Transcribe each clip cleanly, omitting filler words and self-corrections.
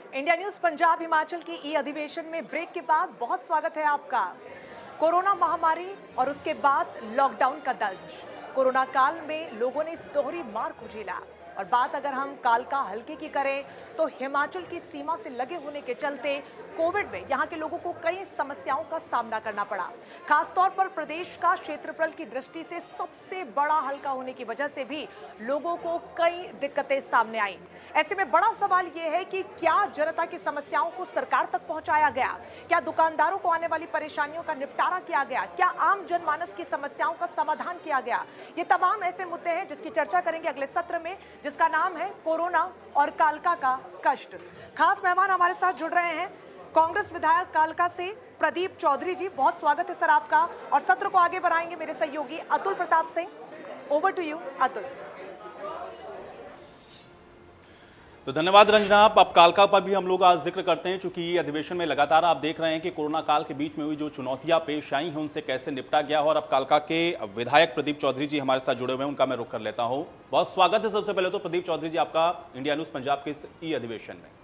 India news Punjab Himachal की ई अधिवेशन में ब्रेक के बाद बहुत स्वागत है आपका। कोरोना महामारी और उसके बाद लॉकडाउन का दंश। कोरोना काल में लोगों ने इस दोहरी मार को झेला और बात अगर हम काल का हल्के की करें तो हिमाचल की सीमा से लगे होने के चलते कोविड में यहां के लोगों को कई समस्याओं का सामना करना पड़ा। खासतौर पर प्रदेश का क्षेत्रफल की दृष्टि से सबसे बड़ा हल्का होने की वजह से भी लोगों को कई दिक्कतें सामने आई। ऐसे में बड़ा सवाल यह है कि क्या जनता की समस्याओं को सरकार तक पहुंचाया गया, क्या दुकानदारों को आने वाली परेशानियों का निपटारा किया गया, क्या आम जनमानस की समस्याओं का समाधान किया गया। ये तमाम ऐसे मुद्दे हैं जिसकी चर्चा करेंगे अगले सत्र में, जिसका नाम है कोरोना और कालका का कष्ट। खास मेहमान हमारे साथ जुड़ रहे हैं कांग्रेस विधायक कालका से प्रदीप चौधरी जी। बहुत स्वागत है सर आपका। और सत्र को आगे बढ़ाएंगे मेरे सहयोगी Atul Pratap Singh. Over to you Atul. तो धन्यवाद रंजना। अब कालका पर भी हम लोग आज जिक्र करते हैं, चूंकि अधिवेशन में लगातार आप देख रहे हैं कि कोरोना काल के बीच में हुई जो चुनौतियां पेश आई हैं उनसे कैसे निपटा गया। और अब कालका के विधायक प्रदीप चौधरी जी हमारे साथ जुड़े हुए हैं, उनका मैं रुख कर लेता हूं। बहुत स्वागत है सबसे पहले तो प्रदीप चौधरी जी आपका इंडिया न्यूज पंजाब के इस ई अधिवेशन में।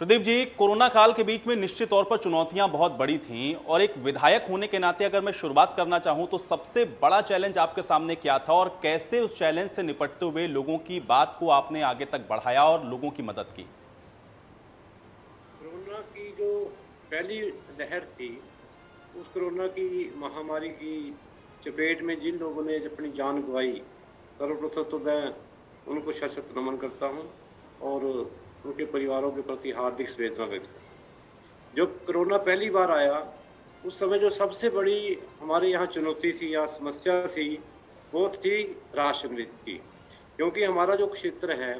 प्रदीप जी, कोरोना काल के बीच में निश्चित तौर पर चुनौतियां बहुत बड़ी थीं और एक विधायक होने के नाते अगर मैं शुरुआत करना चाहूं तो सबसे बड़ा चैलेंज आपके सामने क्या था और कैसे उस चैलेंज से निपटते हुए लोगों की बात को आपने आगे तक बढ़ाया और लोगों की मदद की? कोरोना की जो पहली लहर थी, उस कोरोना की महामारी की चपेट में जिन लोगों ने अपनी जान गंवाई, सर्वप्रथम तो मैं उनको शत नमन करता हूं और उनके परिवारों के प्रति हार्दिक संवेदना व्यक्त करता हूं। जब कोरोना पहली बार आया उस समय जो सबसे बड़ी हमारे यहाँ चुनौती थी या समस्या थी वो थी राशन की, क्योंकि हमारा जो क्षेत्र है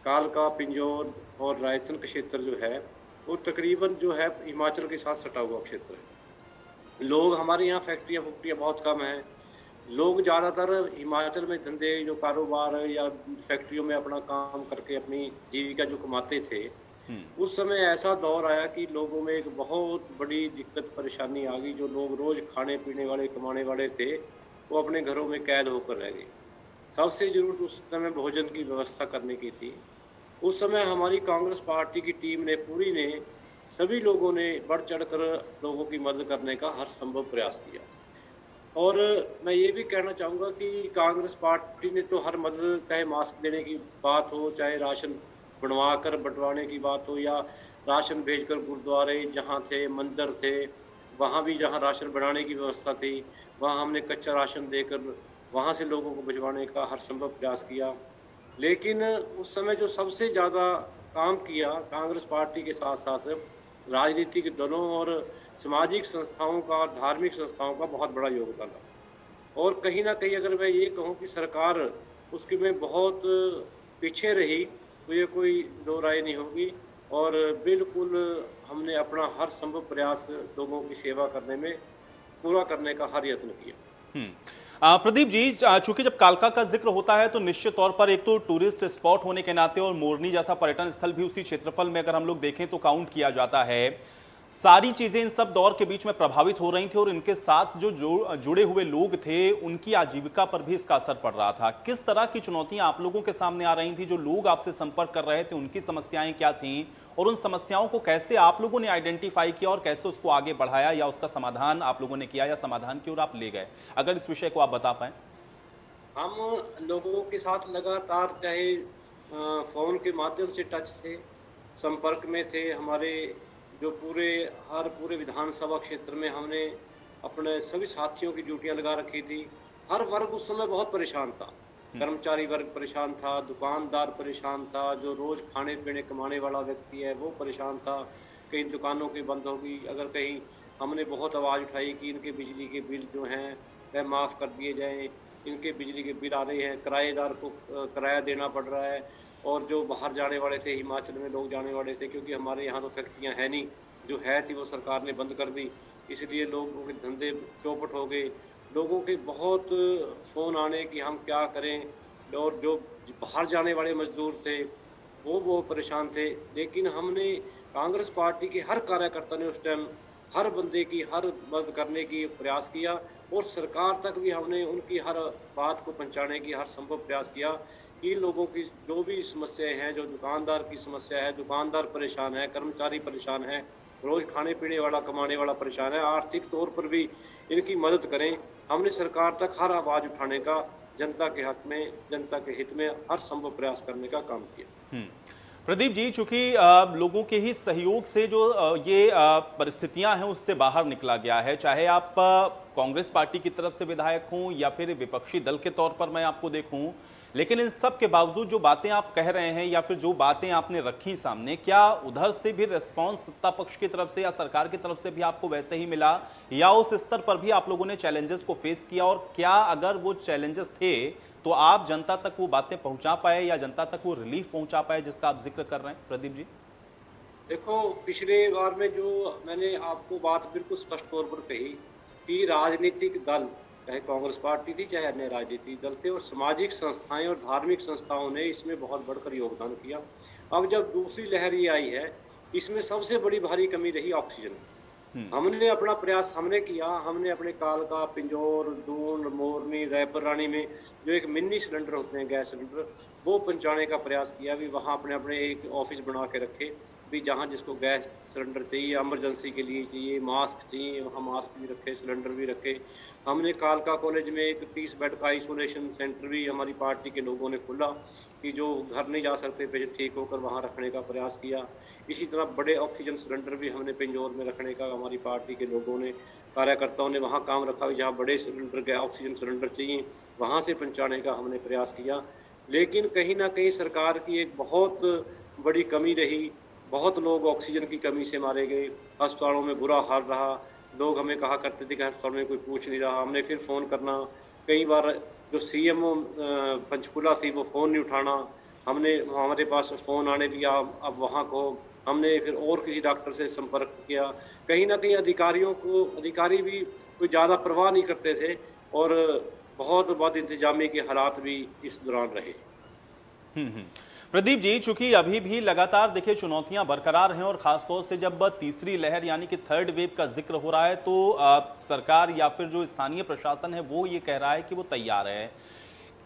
कालका, पिंजौर और रायतन का क्षेत्र जो है वो तकरीबन जो है हिमाचल के साथ सटा हुआ क्षेत्र है। लोग हमारे यहाँ फैक्ट्रियाँ बहुत कम हैं। लोग ज़्यादातर हिमाचल में धंधे जो कारोबार या फैक्ट्रियों में अपना काम करके अपनी जीविका जो कमाते थे, उस समय ऐसा दौर आया कि लोगों में एक बहुत बड़ी दिक्कत परेशानी आ गई। जो लोग रोज़ खाने पीने वाले कमाने वाले थे वो अपने घरों में कैद होकर रह गए। सबसे ज़रूरत उस समय भोजन की व्यवस्था करने की थी। उस समय हमारी कांग्रेस पार्टी की टीम ने पूरी ने सभी लोगों ने बढ़ चढ़ कर लोगों की मदद करने का हर संभव प्रयास किया। और मैं ये भी कहना चाहूँगा कि कांग्रेस पार्टी ने तो हर मदद, चाहे मास्क देने की बात हो, चाहे राशन बनवा कर बंटवाने की बात हो या राशन भेजकर गुरुद्वारे जहाँ थे, मंदिर थे, वहाँ भी जहाँ राशन बनाने की व्यवस्था थी वहाँ हमने कच्चा राशन देकर वहाँ से लोगों को भिजवाने का हर संभव प्रयास किया। लेकिन उस समय जो सबसे ज़्यादा काम किया कांग्रेस पार्टी के साथ साथ राजनीतिक दलों और सामाजिक संस्थाओं का, धार्मिक संस्थाओं का बहुत बड़ा योगदान है। और कहीं ना कहीं अगर मैं ये कहूँ कि सरकार उसके में बहुत पीछे रही तो ये कोई दो राय नहीं होगी। और बिल्कुल हमने अपना हर संभव प्रयास लोगों की सेवा करने में पूरा करने का हर यत्न किया। प्रदीप जी, चूंकि जब कालका का जिक्र होता है तो निश्चित तौर पर एक तो टूरिस्ट स्पॉट होने के नाते और मोरनी जैसा पर्यटन स्थल भी उसी क्षेत्रफल में अगर हम लोग देखें तो काउंट किया जाता है। सारी चीजें इन सब दौर के बीच में प्रभावित हो रही थी और इनके साथ जो जुड़े हुए लोग थे उनकी आजीविका पर भी इसका असर पड़ रहा था। किस तरह की चुनौतियां आप लोगों के सामने आ रही थी? जो लोग आपसे संपर्क कर रहे थे उनकी समस्याएं क्या थीं और उन समस्याओं को कैसे आप लोगों ने आइडेंटिफाई किया और कैसे उसको आगे बढ़ाया या उसका समाधान आप लोगों ने किया या समाधान की ओर आप ले गए? अगर इस विषय को आप बता पाए। हम लोगों के साथ लगातार चाहे फोन के माध्यम से टच थे, संपर्क में थे। हमारे जो पूरे विधानसभा क्षेत्र में हमने अपने सभी साथियों की ड्यूटियां लगा रखी थी। हर वर्ग उस समय बहुत परेशान था। कर्मचारी वर्ग परेशान था, दुकानदार परेशान था, जो रोज खाने पीने कमाने वाला व्यक्ति है वो परेशान था। कई दुकानों की बंद होगी, अगर कहीं हमने बहुत आवाज़ उठाई कि इनके बिजली के बिल जो हैं वह माफ़ कर दिए जाएँ, इनके बिजली के बिल आ रहे हैं, किराएदार को किराया देना पड़ रहा है। और जो बाहर जाने वाले थे, हिमाचल में लोग जाने वाले थे, क्योंकि हमारे यहाँ तो फैक्ट्रियाँ है नहीं, जो है थी वो सरकार ने बंद कर दी, इसलिए लोगों के धंधे चौपट हो गए। लोगों के बहुत फ़ोन आने कि हम क्या करें। और जो बाहर जाने वाले मजदूर थे वो परेशान थे। लेकिन हमने कांग्रेस पार्टी के हर कार्यकर्ता ने उस टाइम हर बंदे की हर मदद करने की प्रयास किया और सरकार तक भी हमने उनकी हर बात को पहुंचाने की हर संभव प्रयास किया कि इन लोगों की जो भी समस्याएं हैं, जो दुकानदार की समस्या है, दुकानदार परेशान है, कर्मचारी परेशान है, रोज खाने पीने वाला कमाने वाला परेशान है, आर्थिक तौर पर भी इनकी मदद करें। हमने सरकार तक हर आवाज उठाने का, जनता के हक में, जनता के हित में हर संभव प्रयास करने का काम किया। प्रदीप जी, चूंकि लोगों के ही सहयोग से जो ये परिस्थितियां हैं उससे बाहर निकला गया है, चाहे आप कांग्रेस पार्टी की तरफ से विधायक हों या फिर विपक्षी दल के तौर पर मैं आपको देखूं, लेकिन इन सब के बावजूद जो बातें आप कह रहे हैं या फिर जो बातें आपने रखी सामने, क्या उधर से भी रिस्पांस सत्ता पक्ष की तरफ से या सरकार की तरफ से भी आपको वैसे ही मिला, या उस स्तर पर भी आप लोगों ने चैलेंजेस को फेस किया? और क्या अगर वो चैलेंजेस थे तो आप जनता तक वो बातें पहुंचा पाए या जनता तक वो रिलीफ पहुंचा पाए जिसका आप जिक्र कर रहे हैं प्रदीप जी? देखो, पिछले बार में जो मैंने आपको बात बिल्कुल स्पष्ट तौर पर कही कि राजनीतिक दल, चाहे कांग्रेस पार्टी थी, चाहे अन्य राजनीतिक दल थे, और सामाजिक संस्थाएं और धार्मिक संस्थाओं ने इसमें बहुत बढ़कर योगदान किया। अब जब दूसरी लहर ये आई है, इसमें सबसे बड़ी भारी कमी रही ऑक्सीजन। हमने अपना प्रयास हमने किया, हमने अपने कालका, पिंजौर, दून, मोरनी, रायपुर में जो एक मिनी सिलेंडर होते हैं, गैस सिलेंडर, वो पहुंचाने का प्रयास किया। भी वहाँ अपने अपने एक ऑफिस बना के रखे, भी जहाँ जिसको गैस सिलेंडर चाहिए, इमरजेंसी के लिए चाहिए, मास्क चाहिए, वहाँ मास्क भी रखे, सिलेंडर भी रखे। हमने कालका कॉलेज में एक 30 बेड का आइसोलेशन सेंटर भी हमारी पार्टी के लोगों ने खोला कि जो घर नहीं जा सकते पेशेंट ठीक होकर वहाँ रखने का प्रयास किया। इसी तरह बड़े ऑक्सीजन सिलेंडर भी हमने पिंजौर में रखने का हमारी पार्टी के लोगों ने, कार्यकर्ताओं ने वहाँ काम रखा। जहाँ बड़े सिलेंडर के ऑक्सीजन सिलेंडर चाहिए वहाँ से पहुँचाने का हमने प्रयास किया। लेकिन कहीं ना कहीं सरकार की एक बहुत बड़ी कमी रही। बहुत लोग ऑक्सीजन की कमी से मारे गए, अस्पतालों में बुरा हाल रहा। लोग हमें कहा करते थे कि अस्पताल में कोई पूछ नहीं रहा। हमने फिर फ़ोन करना, कई बार जो सीएमओ पंचकुला थी वो फ़ोन नहीं उठाना। हमने, हमारे पास फ़ोन आने दिया, अब वहाँ को हमने फिर और किसी डॉक्टर से संपर्क किया। कहीं ना कहीं अधिकारी भी कोई ज़्यादा परवाह नहीं करते थे, और बहुत बद इंतजामी के हालात भी इस दौरान रहे। प्रदीप जी, चूंकि अभी भी लगातार देखिए चुनौतियां बरकरार हैं और खासतौर से जब तीसरी लहर यानी कि थर्ड वेव का जिक्र हो रहा है तो सरकार या फिर जो स्थानीय प्रशासन है वो ये कह रहा है कि वो तैयार है।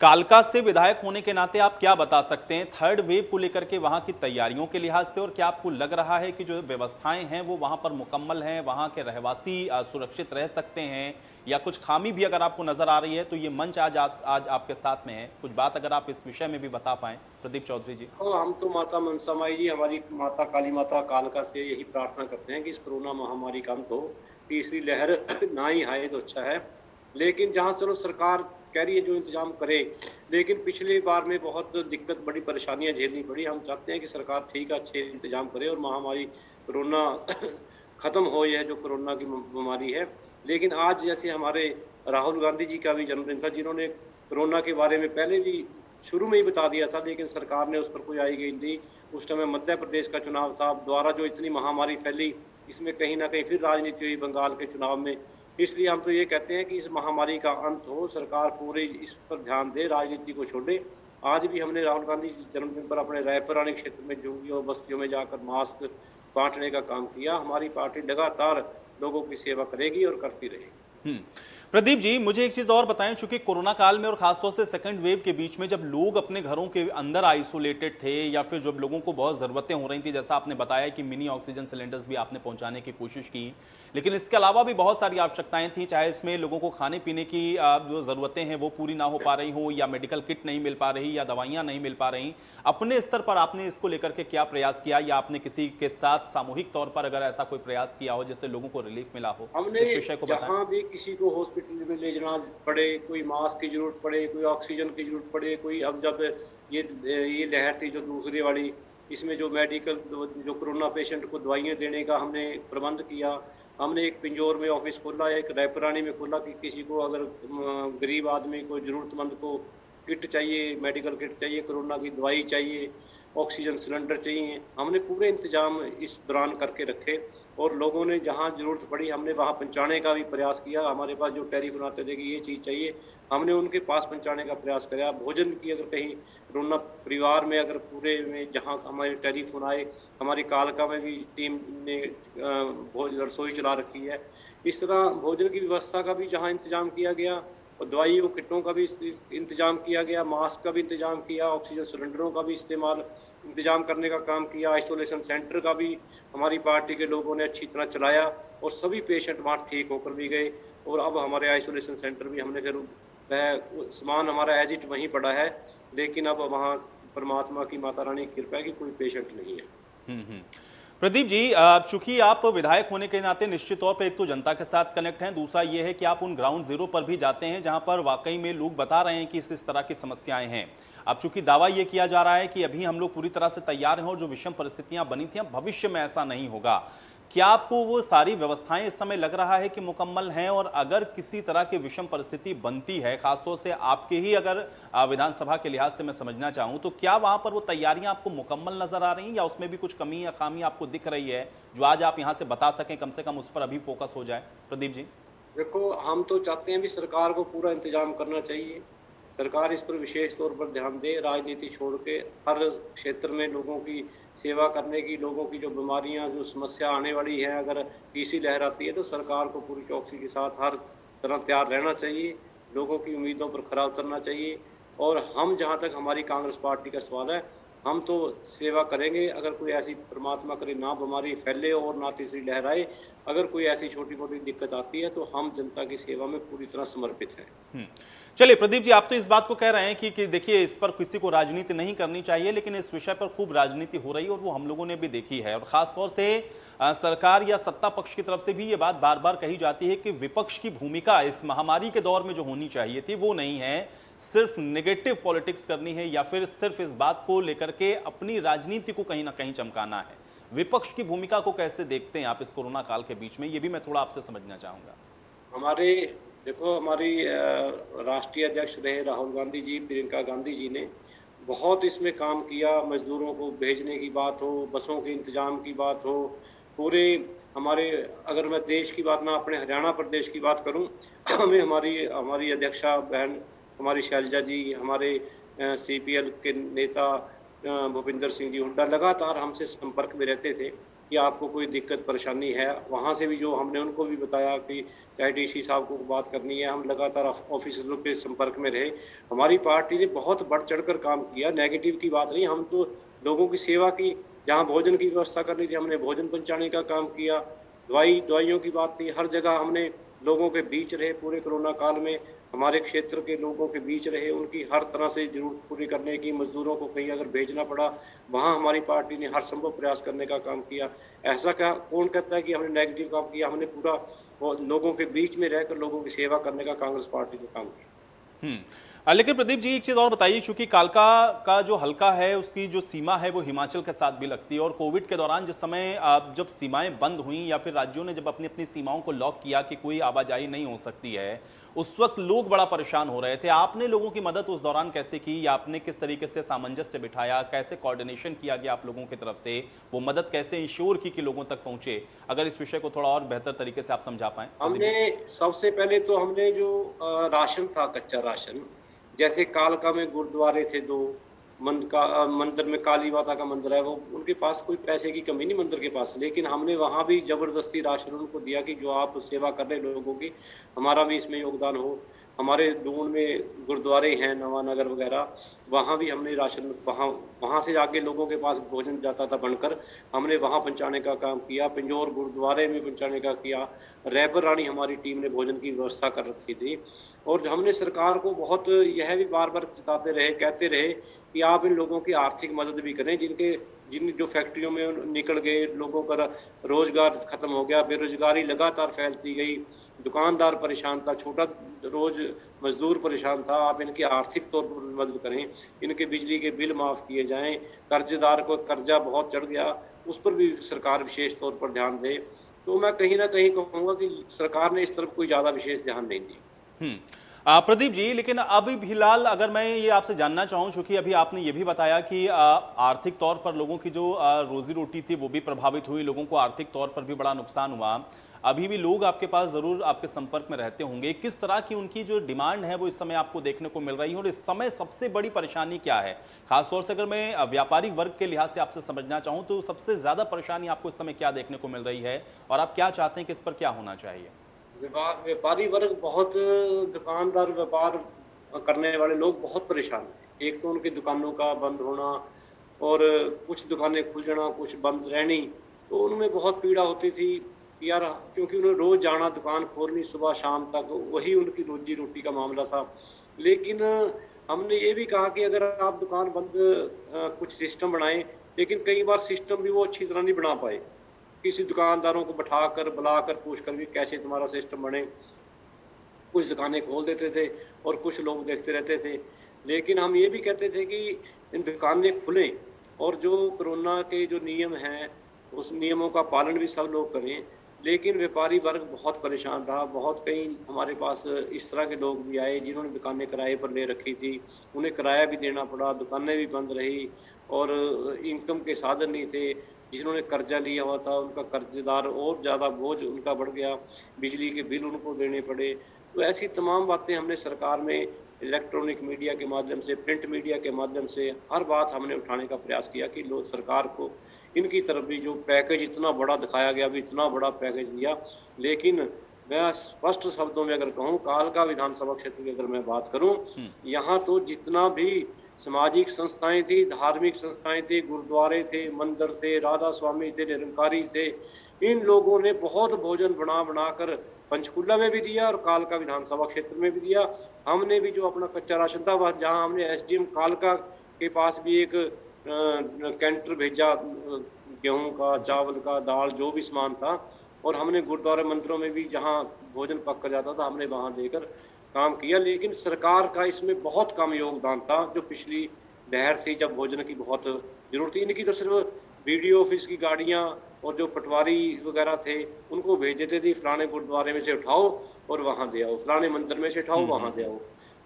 कालका से विधायक होने के नाते आप क्या बता सकते हैं थर्ड वेव को लेकर के वहां की तैयारियों के लिहाज से, और क्या आपको लग रहा है कि जो व्यवस्थाएं हैं वो वहां पर मुकम्मल हैं, वहां के रहवासी सुरक्षित रह सकते हैं, या कुछ खामी भी अगर आपको नजर आ रही है तो ये मंच आज आपके साथ में है, कुछ बात अगर आप इस विषय में भी बता पाएं प्रदीप चौधरी जी। हम तो माता मनसा माई जी, हमारी माता काली माता कालका से यही प्रार्थना करते हैं कि इस कोरोना महामारी का अंत हो, तीसरी लहर ना ही आए तो अच्छा है। लेकिन जहाँ चलो सरकार कह रही है जो इंतजाम करे, लेकिन पिछली बार में बहुत दिक्कत, बड़ी परेशानियां झेलनी पड़ी। हम चाहते हैं कि सरकार ठीक है, अच्छे इंतजाम करे और महामारी कोरोना खत्म हो, यह जो कोरोना की बीमारी है। लेकिन आज जैसे हमारे राहुल गांधी जी का भी जन्मदिन था, जिन्होंने कोरोना के बारे में पहले भी शुरू में ही बता दिया था, लेकिन सरकार ने उस पर कोई आई गई नहीं। उस समय मध्य प्रदेश का चुनाव था, द्वारा जो इतनी महामारी फैली, इसमें कहीं ना कहीं फिर राजनीति हुई बंगाल के चुनाव में। इसलिए हम तो ये कहते हैं कि इस महामारी का अंत हो, सरकार पूरे इस पर ध्यान दे, राजनीति को छोड़े। आज भी हमने राहुल गांधी जन्मदिन पर अपने रायपुरानी क्षेत्र में झुग्गियों बस्तियों में जाकर मास्क बांटने का काम किया। हमारी पार्टी लगातार लोगों की सेवा करेगी और करती रहेगी। प्रदीप जी, मुझे एक चीज और बताएं, चूंकि कोरोना काल में और खासतौर से सेकंड वेव के बीच में जब लोग अपने घरों के अंदर आइसोलेटेड थे या फिर जब लोगों को बहुत जरूरतें हो रही थी, जैसा आपने बताया कि मिनी ऑक्सीजन सिलेंडर्स भी आपने पहुंचाने की कोशिश की, लेकिन इसके अलावा भी बहुत सारी आवश्यकताएं थी, चाहे इसमें लोगों को खाने पीने की जो जरूरतें हैं वो पूरी ना हो पा रही हो, या मेडिकल किट नहीं मिल पा रही, या दवाइयां नहीं मिल पा रही। अपने स्तर पर आपने इसको लेकर के क्या प्रयास किया, या आपने किसी के साथ सामूहिक तौर पर अगर ऐसा कोई प्रयास किया हो जिससे लोगों को रिलीफ मिला हो? हमने इस विषय को जहाँ भी किसी को हॉस्पिटल में ले जाना पड़े, कोई मास्क की जरूरत पड़े, कोई ऑक्सीजन की जरूरत पड़े, कोई, अब जब ये लहर थी जो दूसरी वाली, इसमें जो मेडिकल, जो कोरोना पेशेंट को दवाइयाँ देने का हमने प्रबंध किया। हमने एक पिंजौर में ऑफिस खोला, एक रायपुरानी में खोला कि किसी को अगर गरीब आदमी को, जरूरतमंद को किट चाहिए, मेडिकल किट चाहिए, कोरोना की दवाई चाहिए, ऑक्सीजन सिलेंडर चाहिए, हमने पूरे इंतजाम इस दौरान करके रखे। और लोगों ने जहाँ जरूरत पड़ी हमने वहाँ पहुँचाने का भी प्रयास किया। हमारे पास जो टेलीफोन आते थे कि ये चीज़ चाहिए, हमने उनके पास पहुँचाने का प्रयास किया। भोजन की अगर कहीं कोरोना परिवार में, अगर पूरे में जहाँ हमारे टेलीफोन आए, हमारी कालका में भी टीम ने रसोई चला रखी है इस तरह भोजन की व्यवस्था का भी जहाँ इंतजाम किया गया और दवाइयों किटों का भी इंतजाम किया गया, मास्क का भी इंतजाम किया, ऑक्सीजन सिलेंडरों का भी इंतजाम करने का काम किया, आइसोलेशन सेंटर का भी हमारी पार्टी के लोगों ने अच्छी तरह चलाया और सभी पेशेंट वहाँ ठीक होकर भी गए। और अब हमारे आइसोलेशन सेंटर भी हमने फिर वह सामान हमारा एज इट वहीं पड़ा है, लेकिन अब वहाँ परमात्मा की माता रानी की कृपा है कि कोई पेशेंट नहीं है। हम्म। प्रदीप जी, चूंकि आप विधायक होने के नाते निश्चित तौर पर एक तो जनता के साथ कनेक्ट हैं, दूसरा ये है कि आप उन ग्राउंड जीरो पर भी जाते हैं जहां पर वाकई में लोग बता रहे हैं कि इस तरह की समस्याएं हैं। अब चूंकि दावा ये किया जा रहा है कि अभी हम लोग पूरी तरह से तैयार हैं और जो विषम परिस्थितियां बनी थी भविष्य में ऐसा नहीं होगा, क्या आपको वो सारी व्यवस्थाएं इस समय लग रहा है कि मुकम्मल हैं? और अगर किसी तरह की विषम परिस्थिति बनती है, खासतौर से आपके ही अगर विधानसभा के लिहाज से मैं समझना चाहूं, तो क्या वहां पर वो तैयारियां आपको मुकम्मल नजर आ रही हैं या उसमें भी कुछ कमी या खामी आपको दिख रही है जो आज आप यहां से बता सकें, कम से कम उस पर अभी फोकस हो जाए? प्रदीप जी। देखो, हम तो चाहते हैं भी सरकार को पूरा इंतजाम करना चाहिए। सरकार इस पर विशेष तौर पर ध्यान दे, राजनीति छोड़ के हर क्षेत्र में लोगों की सेवा करने की, लोगों की जो बीमारियां, जो समस्या आने वाली है, अगर तीसरी लहर आती है तो सरकार को पूरी चौकसी के साथ हर तरह तैयार रहना चाहिए, लोगों की उम्मीदों पर खरा उतरना चाहिए। और हम, जहां तक हमारी कांग्रेस पार्टी का सवाल है, हम तो सेवा करेंगे। अगर कोई ऐसी परमात्मा करे ना बीमारी फैले और ना तीसरी लहर आए, अगर कोई ऐसी छोटी मोटी दिक्कत आती है तो हम जनता की सेवा में पूरी तरह समर्पित हैं। चलिए प्रदीप जी, आप तो इस बात को कह रहे हैं कि देखिए इस पर किसी को राजनीति नहीं करनी चाहिए, लेकिन इस विषय पर खूब राजनीति हो रही है और वो हम लोगों ने भी देखी है। और खासतौर से सरकार या सत्ता पक्ष की तरफ से भी ये बात बार बार कही जाती है कि विपक्ष की भूमिका इस महामारी के दौर में जो होनी चाहिए थी वो नहीं है, सिर्फ नेगेटिव पॉलिटिक्स करनी है या फिर सिर्फ इस बात को लेकर के अपनी राजनीति को कहीं ना कहीं चमकाना है। विपक्ष की भूमिका को कैसे देखते हैं आप इस कोरोना काल के बीच में, ये भी मैं थोड़ा आपसे समझना चाहूंगा। हमारे देखो, हमारी राष्ट्रीय अध्यक्ष रहे राहुल गांधी जी, प्रियंका गांधी जी ने बहुत इसमें काम किया। मजदूरों को भेजने की बात हो, बसों के इंतजाम की बात हो, पूरे हमारे, अगर मैं देश की बात ना अपने हरियाणा प्रदेश की बात करूं, हमें हमारी हमारी अध्यक्षा बहन हमारी शैलजा जी, हमारे सीपीएल के नेता भूपिंदर सिंह जी हुड्डा लगातार हमसे संपर्क में रहते थे कि आपको कोई दिक्कत परेशानी है। वहाँ से भी जो हमने उनको भी बताया कि चाहे डीसी साहब को बात करनी है, हम लगातार ऑफिसरों के संपर्क में रहे। हमारी पार्टी ने बहुत बढ़ चढ़कर काम किया, नेगेटिव की बात नहीं, हम तो लोगों की सेवा की। जहाँ भोजन की व्यवस्था करनी थी हमने भोजन पहुँचाने का काम किया, दवाइयों की बात थी, हर जगह हमने लोगों के बीच रहे। पूरे कोरोना काल में हमारे क्षेत्र के लोगों के बीच रहे, उनकी हर तरह से जरूरत पूरी करने की। मजदूरों को कहीं अगर भेजना पड़ा, वहाँ हमारी पार्टी ने हर संभव प्रयास करने का काम किया। ऐसा क्या कौन कहता है कि हमने नेगेटिव काम किया? हमने पूरा लोगों के बीच में रहकर लोगों की सेवा करने का कांग्रेस पार्टी ने काम किया। लेकिन प्रदीप जी एक चीज और बताइए, क्योंकि कालका का जो हल्का है उसकी जो सीमा है वो हिमाचल के साथ भी लगती है, और कोविड के दौरान जिस समय जब सीमाएं बंद हुई या फिर राज्यों ने जब अपनी अपनी सीमाओं को लॉक किया कि कोई आवाजाही नहीं हो सकती है, उस वक्त लोग बड़ा परेशान हो रहे थे। आपने लोगों की मदद उस दौरान कैसे की, या आपने किस तरीके से सामंजस्य बिठाया, कैसे कोऑर्डिनेशन किया गया आप लोगों की तरफ से, वो मदद कैसे इंश्योर की कि लोगों तक पहुंचे? अगर इस विषय को थोड़ा और बेहतर तरीके से आप समझा पाएं। हमने सबसे पहले तो हमने जो राशन था, कच्चा राशन, जैसे कालका में गुरुद्वारे थे दो, मंदिर में काली माता का मंदिर है, वो उनके पास कोई पैसे की कमी नहीं मंदिर के पास, लेकिन हमने वहाँ भी जबरदस्ती राशन उनको दिया कि जो आप सेवा कर रहे लोगों की, हमारा भी इसमें योगदान हो। हमारे दून में गुरुद्वारे हैं, नवानगर वगैरह, वहाँ भी हमने राशन वहाँ से आके लोगों के पास भोजन जाता था बनकर, हमने वहाँ पहुँचाने का काम किया। पिंजौर गुरुद्वारे में पहुँचाने का किया। रैपर रानी हमारी टीम ने भोजन की व्यवस्था कर रखी थी। और हमने सरकार को बहुत यह भी बार बार चिताते रहे, कहते रहे कि आप इन लोगों की आर्थिक मदद भी करें, जिन जो फैक्ट्रियों में निकल गए, लोगों का रोजगार खत्म हो गया, बेरोजगारी लगातार फैलती गई, दुकानदार परेशान था, छोटा रोज मजदूर परेशान था। आप इनकी आर्थिक तौर पर मदद करें, इनके बिजली के बिल माफ़ किए जाएं, कर्जदार को कर्जा बहुत चढ़ गया, उस पर भी सरकार विशेष तौर पर ध्यान दे। तो मैं कहीं ना कहीं कहूँगा कि सरकार ने इस तरफ कोई ज़्यादा विशेष ध्यान नहीं दिया। प्रदीप जी, लेकिन अभी फिलहाल अगर मैं ये आपसे जानना चाहूं, चूंकि अभी आपने ये भी बताया कि आर्थिक तौर पर लोगों की जो रोजी रोटी थी वो भी प्रभावित हुई, लोगों को आर्थिक तौर पर भी बड़ा नुकसान हुआ, अभी भी लोग आपके पास जरूर आपके संपर्क में रहते होंगे, किस तरह की उनकी जो डिमांड है वो इस समय आपको देखने को मिल रही है, और इस समय सबसे बड़ी परेशानी क्या है? खासतौर से अगर मैं व्यापारिक वर्ग के लिहाज से आपसे समझना चाहूँ तो सबसे ज्यादा परेशानी आपको इस समय क्या देखने को मिल रही है, और आप क्या चाहते हैं कि इस पर क्या होना चाहिए? व्यापारी वर्ग बहुत, दुकानदार, व्यापार करने वाले लोग बहुत परेशान हैं। एक तो उनकी दुकानों का बंद होना और कुछ दुकानें खुल जाना, कुछ बंद रहनी, तो उनमें बहुत पीड़ा होती थी कि यार, क्योंकि उन्हें रोज़ जाना, दुकान खोलनी सुबह शाम तक, वही उनकी रोज़ी-रोटी का मामला था। लेकिन हमने ये भी कहा कि अगर आप दुकान बंद, कुछ सिस्टम बनाएँ, लेकिन कई बार सिस्टम भी वो अच्छी तरह नहीं बना पाए। किसी दुकानदारों को बैठाकर, बुलाकर, पूछ कर भी कैसे तुम्हारा सिस्टम बने। कुछ दुकानें खोल देते थे और कुछ लोग देखते रहते थे। लेकिन हम ये भी कहते थे कि इन दुकानें खुलें और जो कोरोना के जो नियम हैं, उस नियमों का पालन भी सब लोग करें। लेकिन व्यापारी वर्ग बहुत परेशान रहा। बहुत कई हमारे पास इस तरह के लोग भी आए जिन्होंने दुकानें किराए पर ले रखी थी। उन्हें किराया भी देना पड़ा, दुकानें भी बंद रही और इनकम के साधन नहीं थे। जिन्होंने कर्जा लिया हुआ था, उनका कर्जदार और ज़्यादा बोझ उनका बढ़ गया। बिजली के बिल उनको देने पड़े। तो ऐसी तमाम बातें हमने सरकार में इलेक्ट्रॉनिक मीडिया के माध्यम से, प्रिंट मीडिया के माध्यम से हर बात हमने उठाने का प्रयास किया कि लोग सरकार को इनकी तरफ भी जो पैकेज इतना बड़ा दिखाया गया, भी इतना बड़ा पैकेज दिया। लेकिन मैं स्पष्ट शब्दों में अगर कहूँ, कालका विधानसभा क्षेत्र की अगर मैं बात करूँ, यहाँ तो जितना भी सामाजिक संस्थाएं थी, धार्मिक संस्थाएं थी, गुरुद्वारे थे, मंदिर थे, राधा स्वामी थे, निरंकारी थे, इन लोगों ने बहुत भोजन बना बनाकर पंचकुला में भी दिया और कालका विधानसभा क्षेत्र में भी दिया। हमने भी जो अपना कच्चा राशन था, वह जहाँ हमने एसडीएम कालका के पास भी एक कैंटर भेजा, गेहूं का, चावल का, दाल, जो भी सामान था, और हमने गुरुद्वारा मंदिरों में भी जहाँ भोजन पक कर जाता था, हमने वहाँ देकर काम किया। लेकिन सरकार का इसमें बहुत कम योगदान था। जो पिछली लहर थी, जब भोजन की बहुत जरूरत थी, इनकी तो सिर्फ बीडीओ ऑफिस की गाड़ियाँ और जो पटवारी वगैरह थे, उनको भेज देते थे, फलाने गुरुद्वारे में से उठाओ और वहाँ दे आओ, फलाने मंदिर में से उठाओ, वहाँ दे आओ।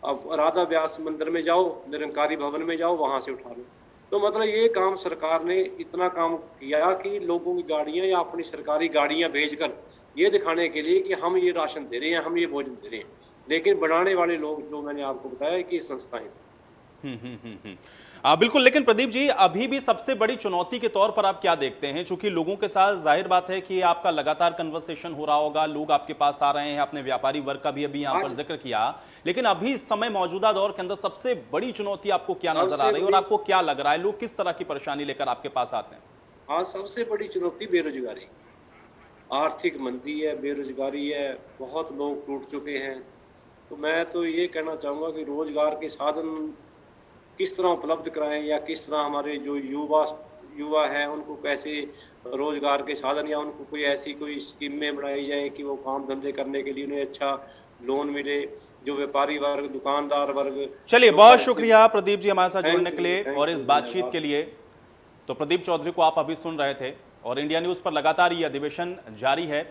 अब राधा व्यास मंदिर में जाओ, निरंकारी भवन में जाओ, वहाँ से उठा लो। तो मतलब ये काम सरकार ने इतना काम किया कि लोगों की गाड़ियाँ या अपनी सरकारी गाड़ियाँ भेजकर ये दिखाने के लिए कि हम ये राशन दे रहे हैं, हम ये भोजन दे रहे हैं। लेकिन बनाने वाले लोग, जो मैंने आपको बताया कि संस्थाएं। बिल्कुल। लेकिन प्रदीप जी, अभी भी सबसे बड़ी चुनौती के तौर पर आप क्या देखते हैं? चूंकि लोगों के साथ जाहिर बात है कि आपका लगातार कन्वर्सेशन हो रहा होगा, लोग आपके पास आ रहे हैं, आपने व्यापारी वर्ग का भी अभी यहां पर जिक्र किया, लेकिन अभी इस समय मौजूदा दौर के अंदर सबसे बड़ी चुनौती आपको क्या नजर आ रही है और आपको क्या लग रहा है, लोग किस तरह की परेशानी लेकर आपके पास आते हैं? आज सबसे बड़ी चुनौती बेरोजगारी, आर्थिक मंदी है, बेरोजगारी है, बहुत लोग टूट चुके हैं। तो मैं तो ये कहना चाहूँगा कि रोजगार के साधन किस तरह उपलब्ध कराएं, या किस तरह हमारे जो युवा हैं उनको कैसे रोजगार के साधन, या उनको कोई ऐसी कोई स्कीमें बनाई जाए कि वो काम धंधे करने के लिए उन्हें अच्छा लोन मिले। जो व्यापारी वर्ग, दुकानदार वर्ग। चलिए, बहुत शुक्रिया प्रदीप जी हमारे साथ जुड़ने के लिए और इस बातचीत के लिए। तो प्रदीप चौधरी को आप अभी सुन रहे थे और इंडिया न्यूज पर लगातार ये अधिवेशन जारी है।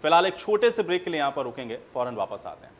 फिलहाल एक छोटे से ब्रेक के लिए यहां पर रुकेंगे, फौरन वापस आते हैं।